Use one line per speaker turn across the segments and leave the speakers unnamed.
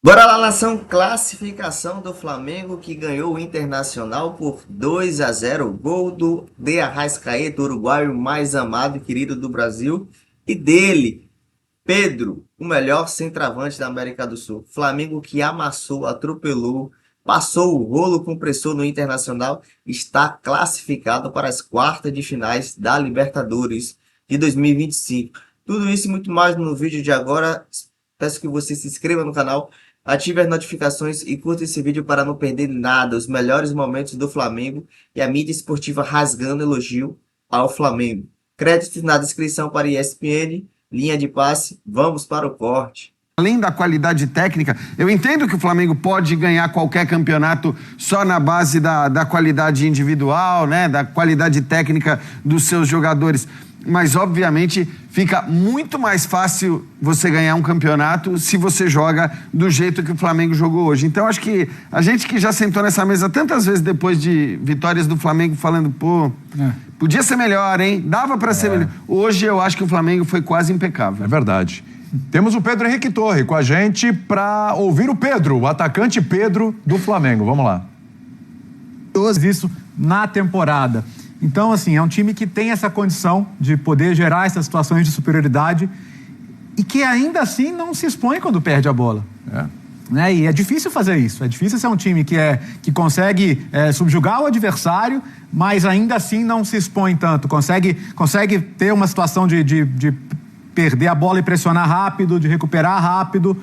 Bora lá, nação. Classificação do Flamengo que ganhou o Internacional por 2-0. Gol do De Arrascaeta, uruguaio mais amado e querido do Brasil. E dele, Pedro, o melhor centroavante da América do Sul. Flamengo que amassou, atropelou, passou o rolo compressor no Internacional, está classificado para as quartas de finais da Libertadores de 2025. Tudo isso e muito mais no vídeo de agora. Peço que você se inscreva no canal, ative as notificações e curta esse vídeo para não perder nada, os melhores momentos do Flamengo e a mídia esportiva rasgando elogio ao Flamengo. Créditos na descrição para ESPN, linha de passe, vamos para o corte.
Além da qualidade técnica, eu entendo que o Flamengo pode ganhar qualquer campeonato só na base da qualidade individual, né, da qualidade técnica dos seus jogadores. Mas, obviamente, fica muito mais fácil você ganhar um campeonato se você joga do jeito que o Flamengo jogou hoje. Então, acho que a gente que já sentou nessa mesa tantas vezes depois de vitórias do Flamengo falando, podia ser melhor, hein? Dava para ser melhor. Hoje, eu acho que o Flamengo foi quase impecável.
É verdade. Temos o Pedro Henrique Torre com a gente para ouvir o Pedro, o atacante Pedro do Flamengo. Vamos lá.
Isso na temporada. Então, assim, é um time que tem essa condição de poder gerar essas situações de superioridade e que ainda assim não se expõe quando perde a bola. Né? E é difícil fazer isso. É difícil ser um time que consegue subjugar o adversário, mas ainda assim não se expõe tanto. Consegue ter uma situação de perder a bola e pressionar rápido, de recuperar rápido.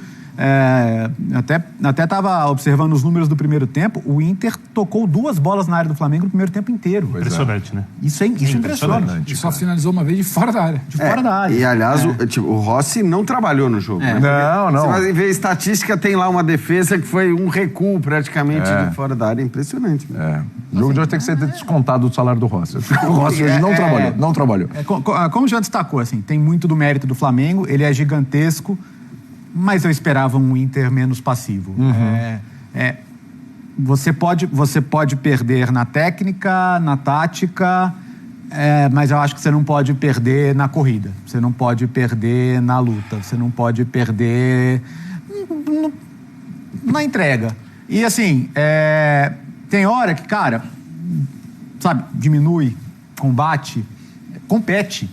Até estava observando os números do primeiro tempo. O Inter tocou 2 bolas na área do Flamengo no primeiro tempo inteiro.
Impressionante, né?
Isso impressiona.
E só finalizou uma vez de fora da área.
De fora da área.
E, aliás, o Rossi não trabalhou no jogo. Né?
Não.
Você vai ver a estatística, tem lá uma defesa que foi um recuo praticamente de fora da área. Impressionante.
O jogo de hoje tem que ser descontado do salário do Rossi. O Rossi hoje não trabalhou.
Como o Jean destacou, assim, tem muito do mérito do Flamengo, ele é gigantesco, mas eu esperava um Inter menos passivo. Você pode perder na técnica, na tática, mas eu acho que você não pode perder na corrida, você não pode perder na luta, você não pode perder na entrega. E assim, tem hora que, cara, sabe, diminui, combate, compete.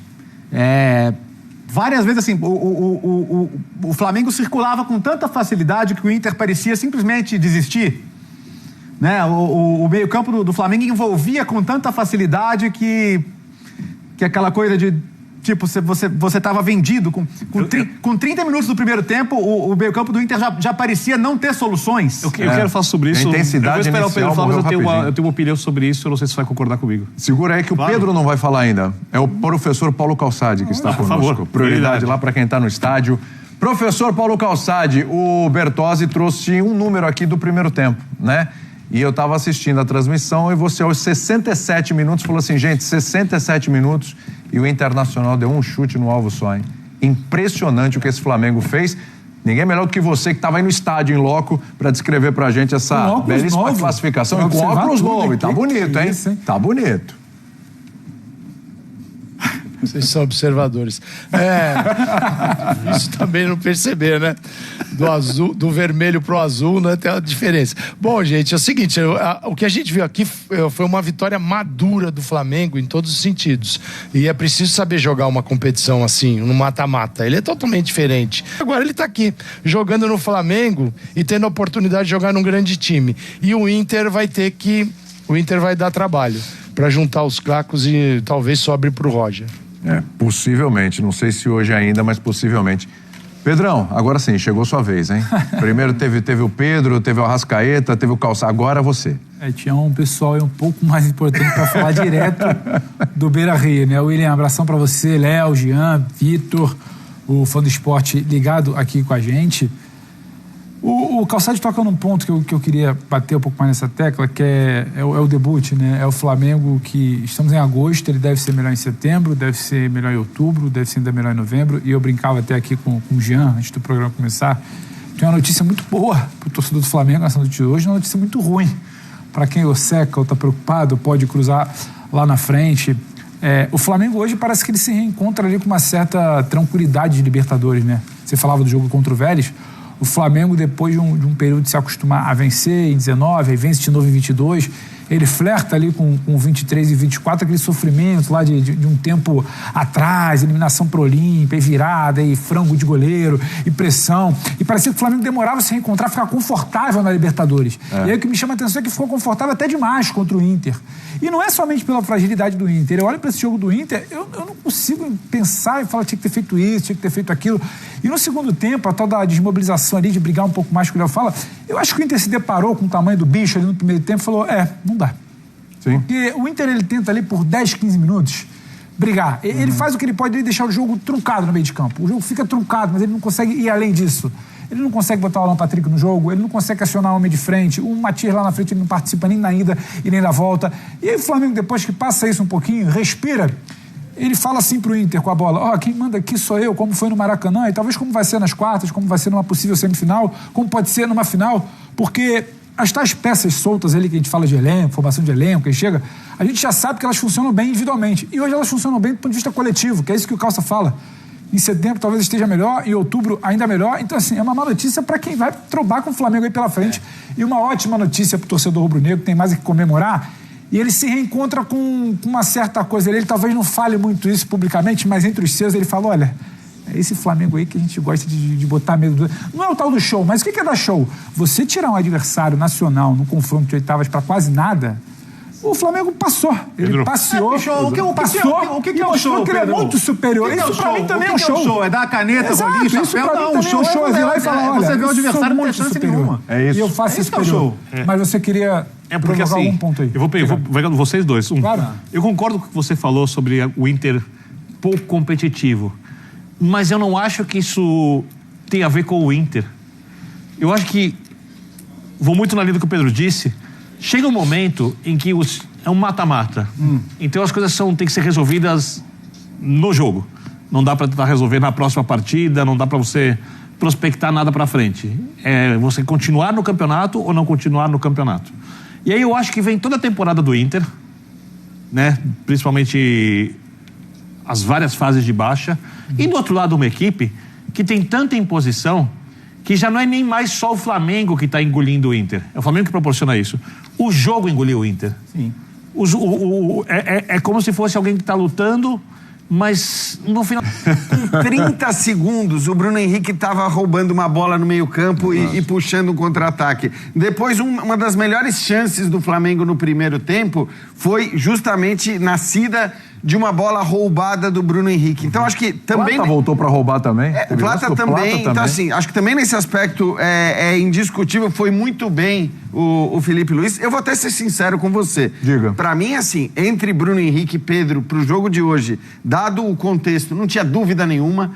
Várias vezes, assim, o Flamengo circulava com tanta facilidade que o Inter parecia simplesmente desistir. Né? O meio-campo do Flamengo envolvia com tanta facilidade que aquela coisa de, tipo, você estava vendido. Com 30 minutos do primeiro tempo, o meio-campo do Inter já parecia não ter soluções.
Eu quero falar sobre isso.
A intensidade
eu vou esperar o Pedro falar, mas eu tenho uma opinião sobre isso, eu não sei se você vai concordar comigo.
Segura aí que o Pedro não vai falar ainda. É o professor Paulo Calçade que está conosco.
Por favor,
prioridade lá para quem está no estádio. Professor Paulo Calçade, o Bertozzi trouxe um número aqui do primeiro tempo, né? E eu estava assistindo a transmissão e você aos 67 minutos falou assim, gente, 67 minutos e o Internacional deu um chute no alvo só, hein? Impressionante o que esse Flamengo fez. Ninguém melhor do que você que estava aí no estádio em loco para descrever pra gente essa belíssima classificação. E com óculos novos. Tá bonito, hein? Tá bonito.
Vocês são observadores. Isso também não perceber, né? Do vermelho pro azul, né? Tem uma diferença. Bom, gente, é o seguinte, o que a gente viu aqui foi uma vitória madura do Flamengo em todos os sentidos. E é preciso saber jogar uma competição assim, no mata-mata. Ele é totalmente diferente. Agora ele tá aqui, jogando no Flamengo e tendo a oportunidade de jogar num grande time. E o Inter vai dar trabalho para juntar os cacos e talvez sobre pro Roger.
Possivelmente, não sei se hoje ainda, mas possivelmente. Pedrão, agora sim, chegou sua vez, hein? Primeiro teve o Pedro, teve o Arrascaeta, teve o Calçado, agora você.
Tinha um pessoal aí um pouco mais importante para falar direto do Beira-Rio, né? William, abração para você, Léo, Jean, Vitor, o fã do esporte ligado aqui com a gente. O Calçado toca num ponto que eu queria bater um pouco mais nessa tecla, que é o debut, né? É o Flamengo que estamos em agosto, ele deve ser melhor em setembro, deve ser melhor em outubro, deve ser ainda melhor em novembro. E eu brincava até aqui com o Jean, antes do programa começar. Tem uma notícia muito boa para o torcedor do Flamengo nessa notícia de hoje, uma notícia muito ruim. Para quem o seca ou está preocupado, pode cruzar lá na frente. O Flamengo hoje parece que ele se reencontra ali com uma certa tranquilidade de Libertadores, né? Você falava do jogo contra o Vélez. O Flamengo, depois de um período de se acostumar a vencer em 19, aí vence de novo em 22, ele flerta ali com 23 e 24, aquele sofrimento lá de um tempo atrás, eliminação pro Olímpia, e virada, e frango de goleiro, e pressão. E parecia que o Flamengo demorava a se reencontrar, ficar confortável na Libertadores. E aí o que me chama a atenção é que ficou confortável até demais contra o Inter. E não é somente pela fragilidade do Inter. Eu olho para esse jogo do Inter, eu não consigo pensar e falar tinha que ter feito isso, tinha que ter feito aquilo. E no segundo tempo, a tal da desmobilização ali, de brigar um pouco mais com o Léo fala, eu acho que o Inter se deparou com o tamanho do bicho ali no primeiro tempo e falou, não dá.
Sim.
Porque o Inter, ele tenta ali por 10, 15 minutos brigar. Ele faz o que ele pode, ele deixar o jogo truncado no meio de campo. O jogo fica truncado, mas ele não consegue ir além disso. Ele não consegue botar o Alan Patrick no jogo, ele não consegue acionar o homem de frente, o Matias lá na frente ele não participa nem na ida e nem na volta. E aí o Flamengo, depois que passa isso um pouquinho, respira, ele fala assim pro Inter com a bola, quem manda aqui sou eu, como foi no Maracanã, e talvez como vai ser nas quartas, como vai ser numa possível semifinal, como pode ser numa final, porque as tais peças soltas ali que a gente fala de elenco, formação de elenco, que chega, a gente já sabe que elas funcionam bem individualmente. E hoje elas funcionam bem do ponto de vista coletivo, que é isso que o Calça fala. Em setembro talvez esteja melhor, em outubro ainda melhor. Então, assim, é uma má notícia para quem vai trombar com o Flamengo aí pela frente. E uma ótima notícia para o torcedor rubro-negro, que tem mais o que comemorar. E ele se reencontra com uma certa coisa. Ele talvez não fale muito isso publicamente, mas entre os seus ele fala, olha, é esse Flamengo aí que a gente gosta de botar medo. Não é o tal do show, mas o que é dar show? Você tirar um adversário nacional no confronto de oitavas para quase nada, o Flamengo passou. Ele
Pedro.
passeou.
O que é
o
show,
que ele é
Pedro?
muito superior. Isso pra mim também é um show.
É dar a caneta,
Exato,
bolinha,
isso
chapéu.
pra mim
Não,
também
show
é um show. É virar e falar, olha,
você vê o
eu
adversário
sou
não tem
muito
chance
superior.
nenhuma.
É isso.
E eu faço
Esse
isso
que é o show.
Mas você queria
Porque
provocar
assim,
algum ponto aí.
eu vou pegando vocês dois.
Claro.
Eu concordo com o que você falou sobre o Inter pouco competitivo, mas eu não acho que isso tem a ver com o Inter. Eu acho que, vou muito na linha do que o Pedro disse, chega um momento em que é um mata-mata. Então as coisas têm que ser resolvidas no jogo. Não dá para tentar resolver na próxima partida, não dá para você prospectar nada para frente. É você continuar no campeonato ou não continuar no campeonato. E aí eu acho que vem toda a temporada do Inter, né? Principalmente as várias fases de baixa. E do outro lado uma equipe que tem tanta imposição que já não é nem mais só o Flamengo que está engolindo o Inter. É o Flamengo que proporciona isso. O jogo engoliu o Inter.
Sim.
É como se fosse alguém que está lutando, mas no final...
Em 30 segundos, o Bruno Henrique estava roubando uma bola no meio-campo e puxando um contra-ataque. Depois, uma das melhores chances do Flamengo no primeiro tempo foi justamente nascida de uma bola roubada do Bruno Henrique. Então, acho que também...
Plata voltou para roubar também.
O Plata também. Então, assim, acho que também nesse aspecto é indiscutível. Foi muito bem o Felipe Luiz. Eu vou até ser sincero com você.
Diga.
Pra mim, assim, entre Bruno Henrique e Pedro pro jogo de hoje, dado o contexto, não tinha dúvida nenhuma.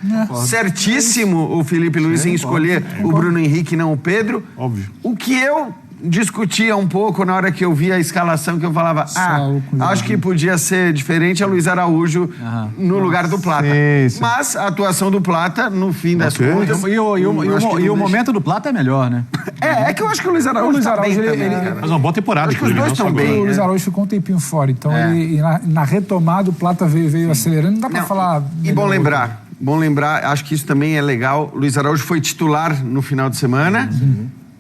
Certíssimo o Felipe Luiz em escolher o Bruno Henrique e não o Pedro.
Óbvio.
O que eu discutia um pouco na hora que eu vi a escalação, que eu falava, acho que podia ser diferente a Luiz Araújo no lugar do Plata.
Sim.
Mas a atuação do Plata, no fim das contas...
E o momento do Plata é melhor, né?
É que eu acho que o Luiz Araújo tá bem também, cara.
Mas uma boa temporada.
Acho que os dois estão bem.
O Luiz Araújo ficou um tempinho fora, então ele, na retomada o Plata veio acelerando, não dá pra falar...
E bom lembrar, acho que isso também é legal, o Luiz Araújo foi titular no final de semana.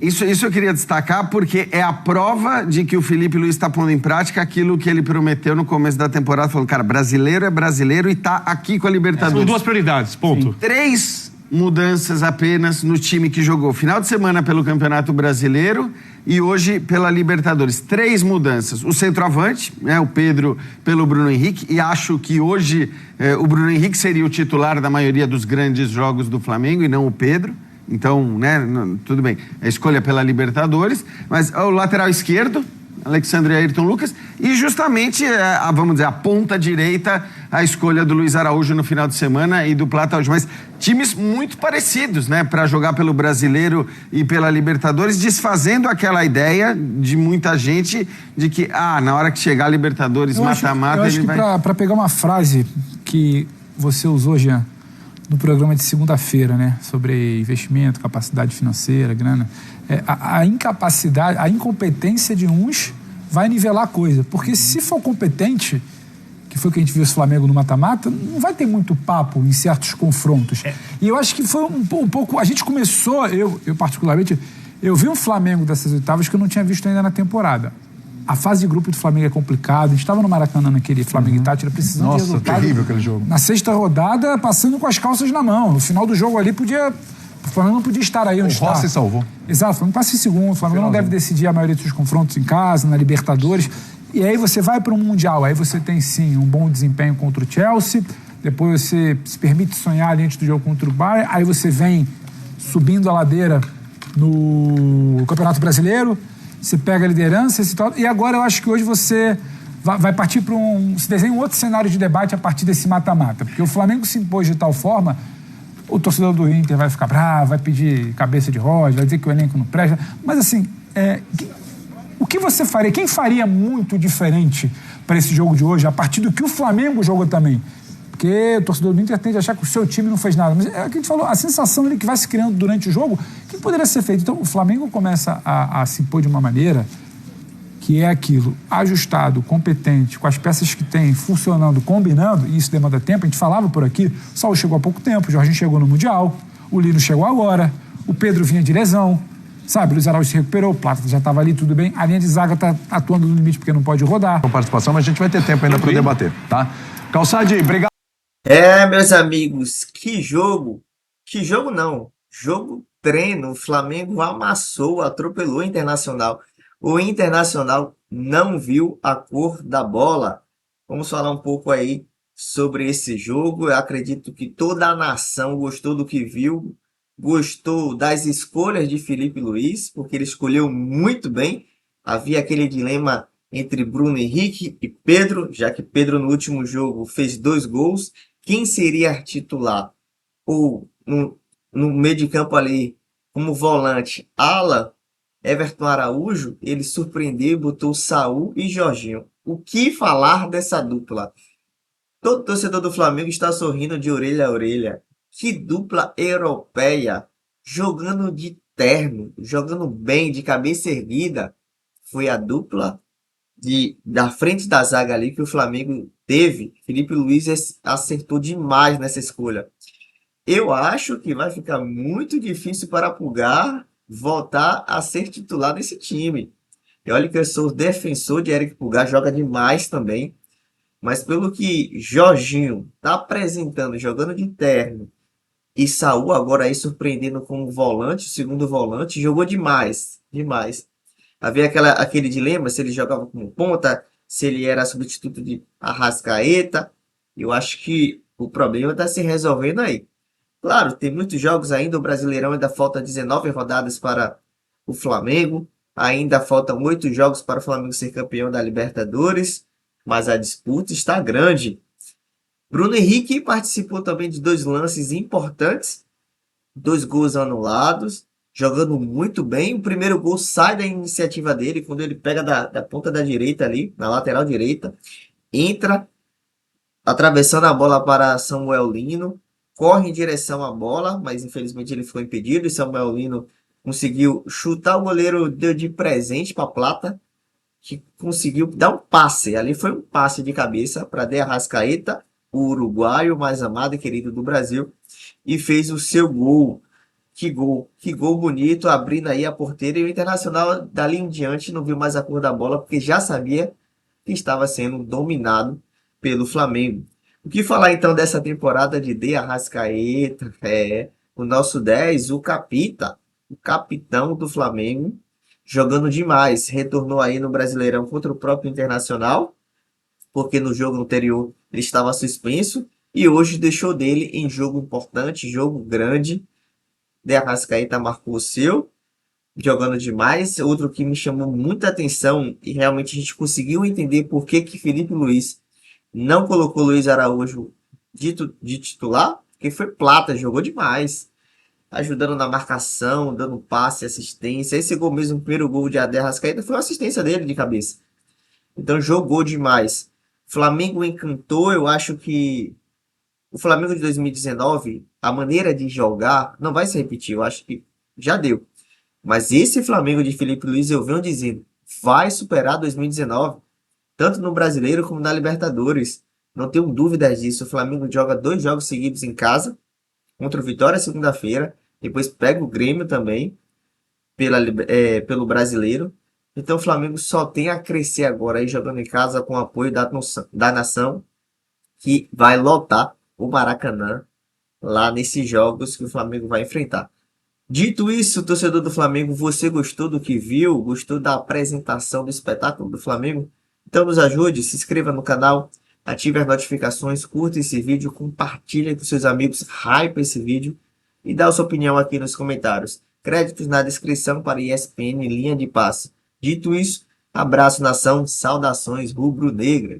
Isso eu queria destacar porque é a prova de que o Felipe Luiz está pondo em prática aquilo que ele prometeu no começo da temporada, falando, cara, brasileiro é brasileiro e tá aqui com a Libertadores.
São duas prioridades, ponto.
3 mudanças apenas no time que jogou final de semana pelo Campeonato Brasileiro e hoje pela Libertadores. 3 mudanças. O centroavante, né, o Pedro pelo Bruno Henrique, e acho que hoje o Bruno Henrique seria o titular da maioria dos grandes jogos do Flamengo e não o Pedro. Então, né, tudo bem, a escolha pela Libertadores, mas o lateral esquerdo, Alexandre Ayrton Lucas, e justamente, vamos dizer, a ponta direita, a escolha do Luiz Araújo no final de semana e do Plata hoje. Mas times muito parecidos, né, para jogar pelo Brasileiro e pela Libertadores, desfazendo aquela ideia de muita gente de que, na hora que chegar a Libertadores mata-mata...
Eu acho que para pegar uma frase que você usou, Jean, no programa de segunda-feira, né? Sobre investimento, capacidade financeira, grana. A incapacidade, a incompetência de uns vai nivelar a coisa. Porque se for competente, que foi que a gente viu esse Flamengo no mata-mata, não vai ter muito papo em certos confrontos. E eu acho que foi um pouco... A gente começou, eu particularmente, eu vi um Flamengo dessas oitavas que eu não tinha visto ainda na temporada. A fase de grupo do Flamengo é complicada. A gente estava no Maracanã naquele Flamengo e Tátira precisando de resultado.
Nossa, terrível aquele jogo.
Na sexta rodada, passando com as calças na mão. No final do jogo ali, o Flamengo não podia estar aí onde está.
O Rossi salvou.
Exato, o Flamengo passa em segundo. O Flamengo não deve decidir a maioria dos confrontos em casa, na Libertadores. E aí você vai para um Mundial. Aí você tem, sim, um bom desempenho contra o Chelsea. Depois você se permite sonhar ali antes do jogo contra o Bayern. Aí você vem subindo a ladeira no Campeonato Brasileiro. Você pega a liderança e agora eu acho que hoje você vai partir para se desenha um outro cenário de debate a partir desse mata-mata. Porque o Flamengo se impôs de tal forma, o torcedor do Inter vai ficar bravo, vai pedir cabeça de roda, vai dizer que o elenco não presta. Mas assim, o que você faria? Quem faria muito diferente para esse jogo de hoje, a partir do que o Flamengo jogou também? Porque o torcedor do Inter tende a achar que o seu time não fez nada. Mas é o que a gente falou, a sensação ali que vai se criando durante o jogo, o que poderia ser feito? Então, o Flamengo começa a se impor de uma maneira que é aquilo, ajustado, competente, com as peças que tem, funcionando, combinando, e isso demanda tempo. A gente falava por aqui, o Saúl chegou há pouco tempo, o Jorginho chegou no Mundial, o Lino chegou agora, o Pedro vinha de lesão, sabe? O Luiz Araújo se recuperou, o Plata já estava ali, tudo bem. A linha de zaga está atuando no limite porque não pode rodar.
Com participação, mas a gente vai ter tempo ainda para debater, tá? Calçade, obrigado.
Meus amigos, que jogo! Que jogo não, jogo treino. O Flamengo amassou, atropelou o Internacional. O Internacional não viu a cor da bola. Vamos falar um pouco aí sobre esse jogo. Eu acredito que toda a nação gostou do que viu, gostou das escolhas de Felipe Luiz, porque ele escolheu muito bem. Havia aquele dilema entre Bruno Henrique e Pedro, já que Pedro no último jogo fez 2 gols. Quem seria titular? Ou no meio de campo ali, como volante, ala, Everton Araújo, ele surpreendeu e botou Saúl e Jorginho. O que falar dessa dupla? Todo torcedor do Flamengo está sorrindo de orelha a orelha. Que dupla europeia, jogando de terno, jogando bem, de cabeça erguida. Foi a dupla da frente da zaga ali que o Flamengo teve. Felipe Luiz acertou demais nessa escolha. Eu acho que vai ficar muito difícil para Pulgar voltar a ser titular desse time. E olha que eu sou defensor de Eric Pulgar, joga demais também. Mas pelo que Jorginho está apresentando, jogando de terno, e Saúl agora aí surpreendendo como volante, segundo volante, jogou demais, demais. Havia aquele dilema se ele jogava como ponta, se ele era substituto de Arrascaeta. Eu acho que o problema está se resolvendo aí. Claro, tem muitos jogos ainda, o Brasileirão ainda falta 19 rodadas para o Flamengo, ainda faltam 8 jogos para o Flamengo ser campeão da Libertadores, mas a disputa está grande. Bruno Henrique participou também de 2 lances importantes, 2 gols anulados, jogando muito bem. O primeiro gol sai da iniciativa dele, quando ele pega da ponta da direita ali, na lateral direita, entra, atravessando a bola para Samuel Lino, corre em direção à bola, mas infelizmente ele ficou impedido, e Samuel Lino conseguiu chutar, o goleiro deu de presente para Plata, que conseguiu dar um passe. Ali foi um passe de cabeça para De Arrascaeta, o uruguaio mais amado e querido do Brasil, e fez o seu gol. Que gol bonito, abrindo aí a porteira, e o Internacional dali em diante não viu mais a cor da bola, porque já sabia que estava sendo dominado pelo Flamengo. O que falar então dessa temporada de De Arrascaeta? O nosso 10, o Capita, o capitão do Flamengo, jogando demais. Retornou aí no Brasileirão contra o próprio Internacional, porque no jogo anterior ele estava suspenso, e hoje deixou dele em jogo importante, jogo grande. De Arrascaeta marcou o seu, jogando demais. Outro que me chamou muita atenção, e realmente a gente conseguiu entender por que Felipe Luiz não colocou Luiz Araújo de titular, porque foi Plata, jogou demais, ajudando na marcação, dando passe, assistência. Esse gol mesmo, o primeiro gol de De Arrascaeta, foi uma assistência dele de cabeça. Então jogou demais. Flamengo encantou. Eu acho que o Flamengo de 2019, a maneira de jogar não vai se repetir. Eu acho que já deu. Mas esse Flamengo de Felipe Luiz, eu venho dizendo, vai superar 2019, tanto no Brasileiro como na Libertadores. Não tenho dúvidas disso. O Flamengo joga 2 jogos seguidos em casa, contra o Vitória segunda-feira, depois pega o Grêmio também, pelo Brasileiro. Então o Flamengo só tem a crescer agora aí jogando em casa com o apoio da nação, que vai lotar o Maracanã lá nesses jogos que o Flamengo vai enfrentar. Dito isso, torcedor do Flamengo, você gostou do que viu? Gostou da apresentação do espetáculo do Flamengo? Então nos ajude, se inscreva no canal, ative as notificações, curta esse vídeo, compartilhe com seus amigos, hype esse vídeo e dá a sua opinião aqui nos comentários. Créditos na descrição para ESPN Linha de Passe. Dito isso, abraço nação, saudações rubro-negras.